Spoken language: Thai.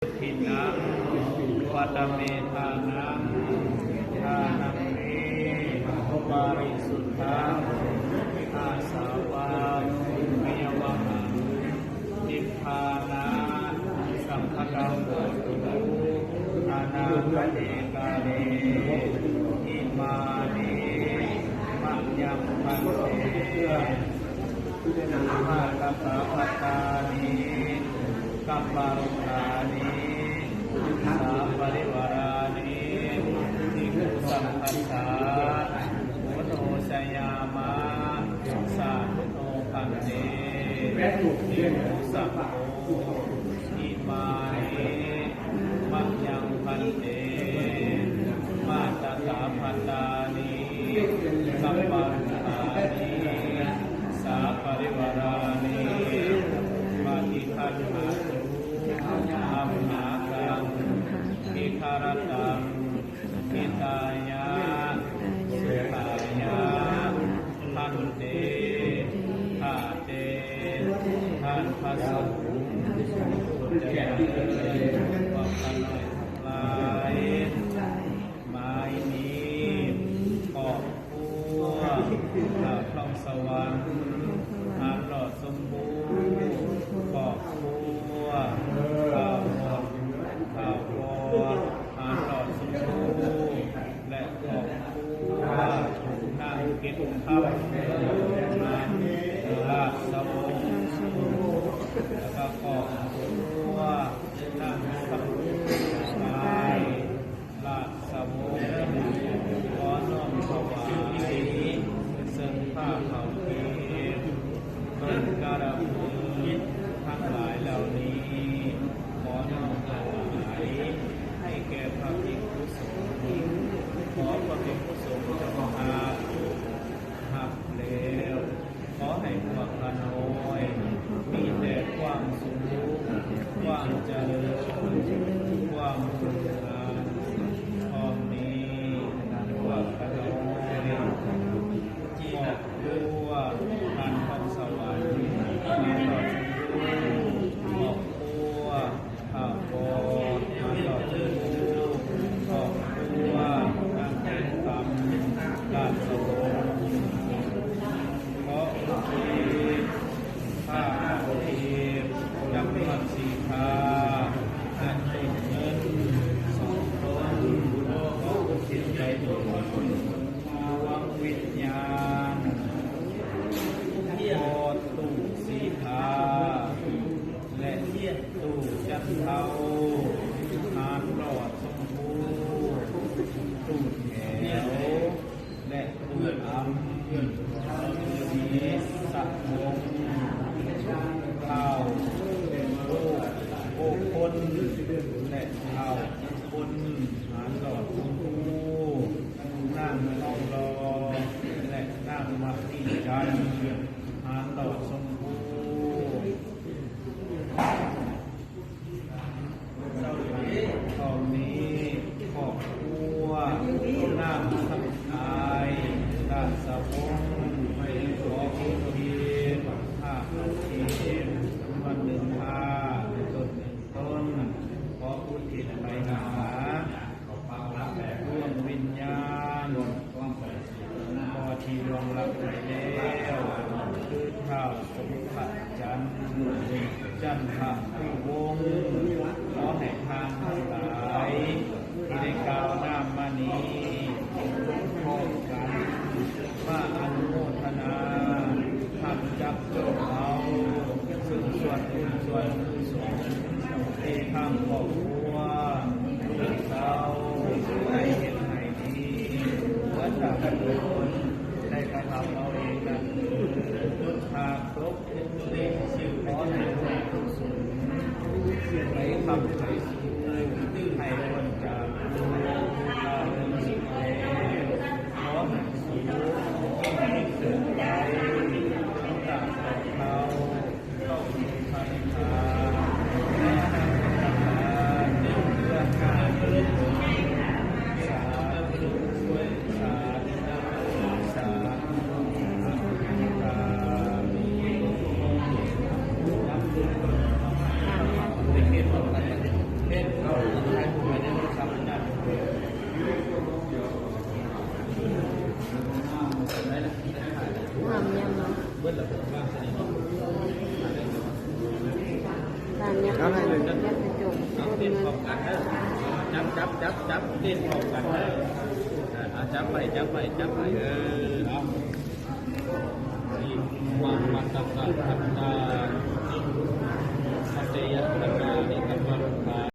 ทินังวัตเมธานังทานังเมบาริสุทธังอาสาวะเมยวะหังนิพพานะสัมภะโหตุอานาคเตกาเลอิมานิมัจยังพันเตมาตตาปัตตานิกัปปารุธานิสาปริวารานิทิคุสัมปัสสะโมโนชยามะสาธุโนพันเตทิคุสัมโฆอิมานิมัจยังพันเตมาตตาปัตตานิกัปปารุธานิสาปริวารานิมาติคันหาอัมหากังอิคารตังอิตายะสุขายะทันเตทาเตทันภัสสะสุจยะวัปปะน้อยลายไม้นี้ขอบคู่ข้าวคล่องสวรรค์หางหลอดสมบูรณ์ขอบคู่ข้าวหมดข้าววอหางหลอดสมบูรณ์และขอบคู่นั่งกินข้าวมาลาสวงแล้วก็ขอบคู่นั่งขับไปลาสวงขอน้อมถวายซึ่งผ้าเขาเก็บเงินการะบุญทั้งหลายเหล่านี้ขอน้อมถวายให้แก่พระภิกษุสงฆ์ขอพระภิกษุสงฆ์จงหักแล้วขอให้พวกข้าน้อยมีแต่ความสุขความเจริญความสุขงามพร้อมนี้พวกข้าน้อยขอบตัวการทำสวรรค์มาต่อสู้ขอบตัวข้าวโพดมาต่อสู้ขอบตัวการแข่งขันการสวรรค์ขออุทิศข้าอุทิศจำพรรษีคาอันเป็นเงินสองตนขออุทิศใจทุกคนมาวังวิญญาณโอตุสีทาและตู้จันเทาหานหลอดสมบูรณ์ตู้แถวและตู้อัมสีสักวงข้าวโอคนและข้าวคนหานหลอดสมบูรณ์นั่งทองรอและนั่งมัดที่จันหานหลอดสมบูรณ์ตอนนี้ขอบครัวนั่งสังขายด้านสะพงไม่ขออุทิศผ้าอุทิศวันหนึ่งผ้าต้นหนึ่งต้นขออุทิศไปหาร่วมวิญญาณพอที่รวงรับไปแล้วคือข้าวสมผัสจันทร์ผู้วงขอให้ทางทั้งหลายที่ได้กล่าวน้ำมานี้พร้อมกันมาอนุโมทนาทำจับโจทย์เอาซึ่งส่วนบุญส่วนกุศลที่ทำครอบครัวเรื่องเศร้าได้เห็นให้ดีเหมือนกับทุกคนได้กระทำเอาเองนั้นหากครบเด็กสิวขอให้ทุกส่วนไปทำให้ให้คนจากเราเรื่องสิ่งแล้วขอให้สูงให้เกิดใจต้องตามเขาต้องมีพันธาและนักพัฒนาเรื่องการเรื่องสาธุช่วยสาธุสาธุตาเด็กเด็ก บิ้ลหลับบ้างสิ ทานยักษ์ยักษ์กระจก เอา ต้น เต้น เงิ พร้อน มกันเด้อจับเต้นพร้อมกันเด้อจับไปเออเอา